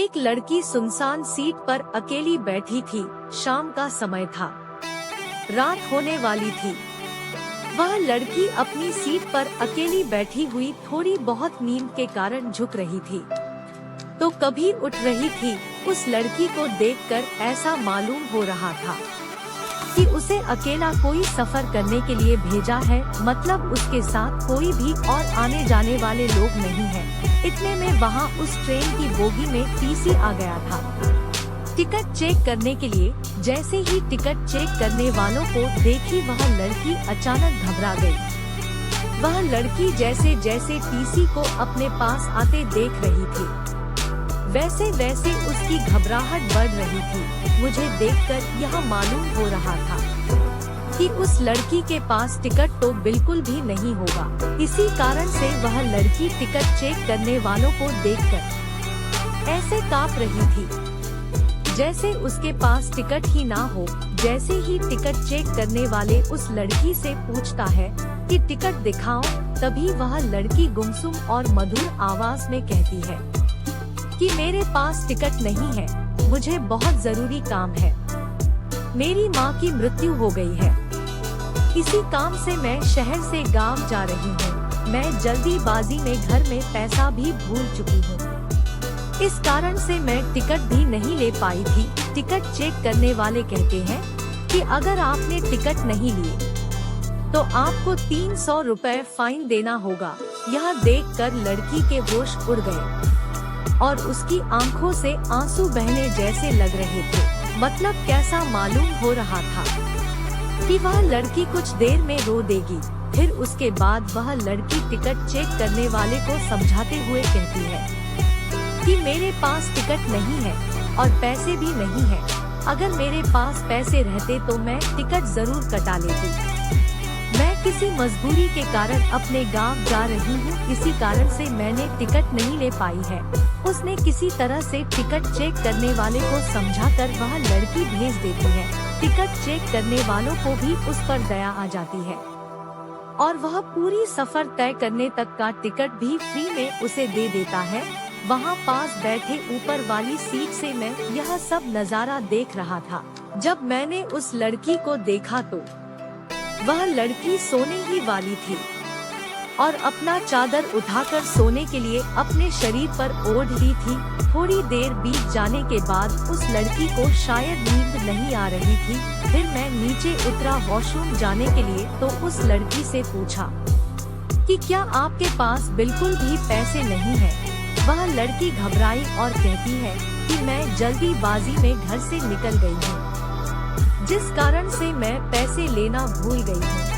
एक लड़की सुनसान सीट पर अकेली बैठी थी। शाम का समय था, रात होने वाली थी। वह लड़की अपनी सीट पर अकेली बैठी हुई थोड़ी बहुत नींद के कारण झुक रही थी, तो कभी उठ रही थी। उस लड़की को देखकर ऐसा मालूम हो रहा था कि उसे अकेला कोई सफर करने के लिए भेजा है, मतलब उसके साथ कोई भी और आने जाने वाले लोग नहीं हैं। इतने में वहाँ उस ट्रेन की बोगी में टीसी आ गया था टिकट चेक करने के लिए। जैसे ही टिकट चेक करने वालों को देखी वह लड़की अचानक घबरा गई। वह लड़की जैसे जैसे टीसी को अपने पास आते देख रही थी, वैसे वैसे उसकी घबराहट बढ़ रही थी। मुझे देखकर यह मालूम हो रहा था कि उस लड़की के पास टिकट तो बिल्कुल भी नहीं होगा। इसी कारण से वह लड़की टिकट चेक करने वालों को देखकर ऐसे कांप रही थी जैसे उसके पास टिकट ही ना हो। जैसे ही टिकट चेक करने वाले उस लड़की से पूछता है कि टिकट दिखाओ, तभी वह लड़की गुमसुम और मधुर आवाज में कहती है कि मेरे पास टिकट नहीं है, मुझे बहुत जरूरी काम है। मेरी माँ की मृत्यु हो गई है, इसी काम से मैं शहर से गांव जा रही हूँ। मैं जल्दीबाजी में घर में पैसा भी भूल चुकी हूँ, इस कारण से मैं टिकट भी नहीं ले पाई थी। टिकट चेक करने वाले कहते हैं कि अगर आपने टिकट नहीं लिए तो आपको 300 रुपए फाइन देना होगा। यह देखकर लड़की के होश उड़ गए और उसकी आंखों से आंसू बहने जैसे लग रहे थे। मतलब कैसा मालूम हो रहा था कि वह लड़की कुछ देर में रो देगी। फिर उसके बाद वह लड़की टिकट चेक करने वाले को समझाते हुए कहती है कि मेरे पास टिकट नहीं है और पैसे भी नहीं है। अगर मेरे पास पैसे रहते तो मैं टिकट जरूर कटा लेती। मैं किसी मजबूरी के कारण अपने गांव जा रही हूँ, इसी कारण से मैंने टिकट नहीं ले पाई है। उसने किसी तरह से टिकट चेक करने वाले को समझाकर वह लड़की भेज देती है। टिकट चेक करने वालों को भी उस पर दया आ जाती है और वह पूरी सफर तय करने तक का टिकट भी फ्री में उसे दे देता है। वहाँ पास बैठे ऊपर वाली सीट से मैं यह सब नजारा देख रहा था। जब मैंने उस लड़की को देखा तो वह लड़की सोने ही वाली थी और अपना चादर उठाकर सोने के लिए अपने शरीर पर ओढ़ ली थी। थोड़ी देर बीत जाने के बाद उस लड़की को शायद नींद नहीं आ रही थी। फिर मैं नीचे उतरा वॉशरूम जाने के लिए, तो उस लड़की से पूछा कि क्या आपके पास बिल्कुल भी पैसे नहीं है। वह लड़की घबराई और कहती है कि मैं जल्दीबाजी में घर से निकल गई हूँ, जिस कारण से मैं पैसे लेना भूल गई हूँ।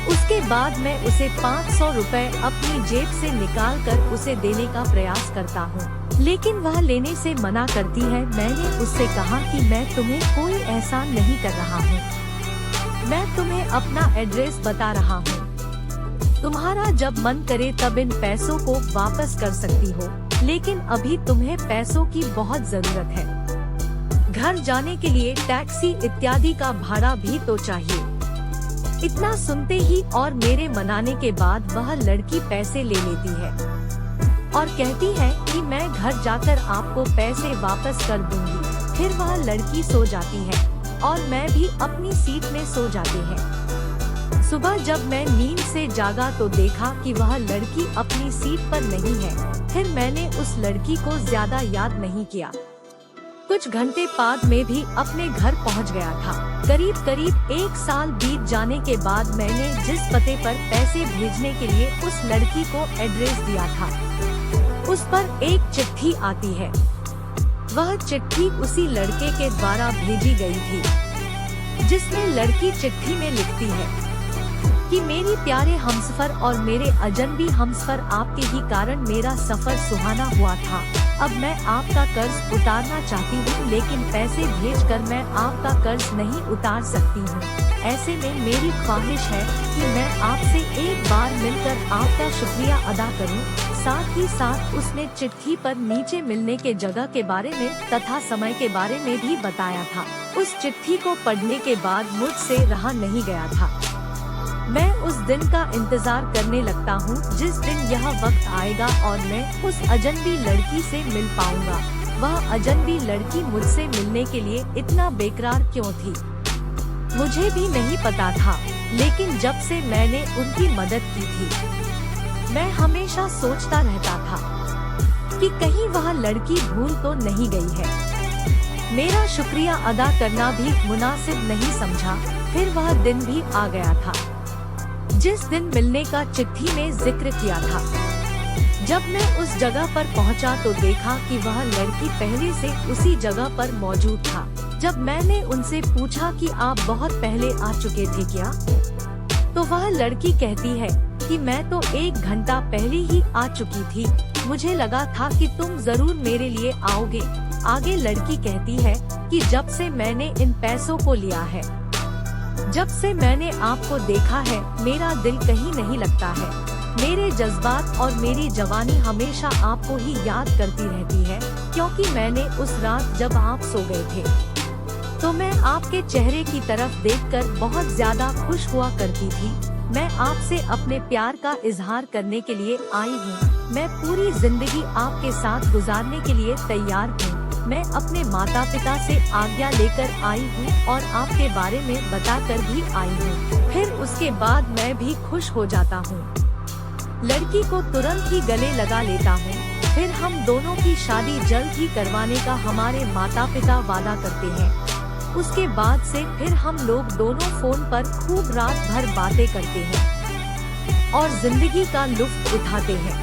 उसके बाद मैं उसे 500 रुपए अपनी जेब से निकालकर उसे देने का प्रयास करता हूँ, लेकिन वह लेने से मना करती है। मैंने उससे कहा कि मैं तुम्हें कोई एहसान नहीं कर रहा हूँ, मैं तुम्हें अपना एड्रेस बता रहा हूँ। तुम्हारा जब मन करे तब इन पैसों को वापस कर सकती हो, लेकिन अभी तुम्हें पैसों की बहुत जरूरत है। घर जाने के लिए टैक्सी इत्यादि का भाड़ा भी तो चाहिए। इतना सुनते ही और मेरे मनाने के बाद वह लड़की पैसे ले लेती है और कहती है कि मैं घर जाकर आपको पैसे वापस कर दूंगी। फिर वह लड़की सो जाती है और मैं भी अपनी सीट में सो जाते हैं। सुबह जब मैं नींद से जागा तो देखा कि वह लड़की अपनी सीट पर नहीं है। फिर मैंने उस लड़की को ज्यादा याद नहीं किया। कुछ घंटे बाद में भी अपने घर पहुंच गया था। करीब करीब 1 साल बीत जाने के बाद मैंने जिस पते पर पैसे भेजने के लिए उस लड़की को एड्रेस दिया था, उस पर एक चिट्ठी आती है। वह चिट्ठी उसी लड़के के द्वारा भेजी गई थी, जिसमें लड़की चिट्ठी में लिखती है कि मेरी प्यारे हमसफर और मेरे अजनबी हमसफर, आपके ही कारण मेरा सफर सुहाना हुआ था। अब मैं आपका कर्ज उतारना चाहती हूँ, लेकिन पैसे भेजकर मैं आपका कर्ज नहीं उतार सकती हूँ। ऐसे में मेरी ख्वाहिश है कि मैं आपसे एक बार मिलकर आपका शुक्रिया अदा करूँ। साथ ही साथ उसने चिट्ठी पर नीचे मिलने के जगह के बारे में तथा समय के बारे में भी बताया था। उस चिट्ठी को पढ़ने के बाद मुझसे रहा नहीं गया था। मैं उस दिन का इंतजार करने लगता हूँ जिस दिन यह वक्त आएगा और मैं उस अजनबी लड़की से मिल पाऊंगा। वह अजनबी लड़की मुझसे मिलने के लिए इतना बेकरार क्यों थी? मुझे भी नहीं पता था, लेकिन जब से मैंने उनकी मदद की थी, मैं हमेशा सोचता रहता था कि कहीं वह लड़की भूल तो नहीं गई है। मेरा शुक्रिया अदा करना भी मुनासिब नहीं समझा। फिर वह दिन भी आ गया था जिस दिन मिलने का चिट्ठी में जिक्र किया था। जब मैं उस जगह पर पहुंचा तो देखा कि वह लड़की पहले से उसी जगह पर मौजूद था। जब मैंने उनसे पूछा कि आप बहुत पहले आ चुके थे क्या, तो वह लड़की कहती है कि मैं तो 1 घंटा पहले ही आ चुकी थी, मुझे लगा था कि तुम जरूर मेरे लिए आओगे। आगे लड़की कहती है कि जब से मैंने इन पैसों को लिया है, जब से मैंने आपको देखा है, मेरा दिल कहीं नहीं लगता है। मेरे जज्बात और मेरी जवानी हमेशा आपको ही याद करती रहती है, क्योंकि मैंने उस रात जब आप सो गए थे तो मैं आपके चेहरे की तरफ देखकर बहुत ज्यादा खुश हुआ करती थी। मैं आपसे अपने प्यार का इजहार करने के लिए आई हूँ। मैं पूरी जिंदगी आपके साथ गुजारने के लिए तैयार हूँ। मैं अपने माता पिता से आज्ञा लेकर आई हूँ और आपके बारे में बताकर भी आई हूँ। फिर उसके बाद मैं भी खुश हो जाता हूँ। लड़की को तुरंत ही गले लगा लेता हूँ। फिर हम दोनों की शादी जल्द ही करवाने का हमारे माता पिता वादा करते हैं। उसके बाद से फिर हम लोग दोनों फोन पर खूब रात भर बातें करते हैं और जिंदगी का लुत्फ उठाते हैं।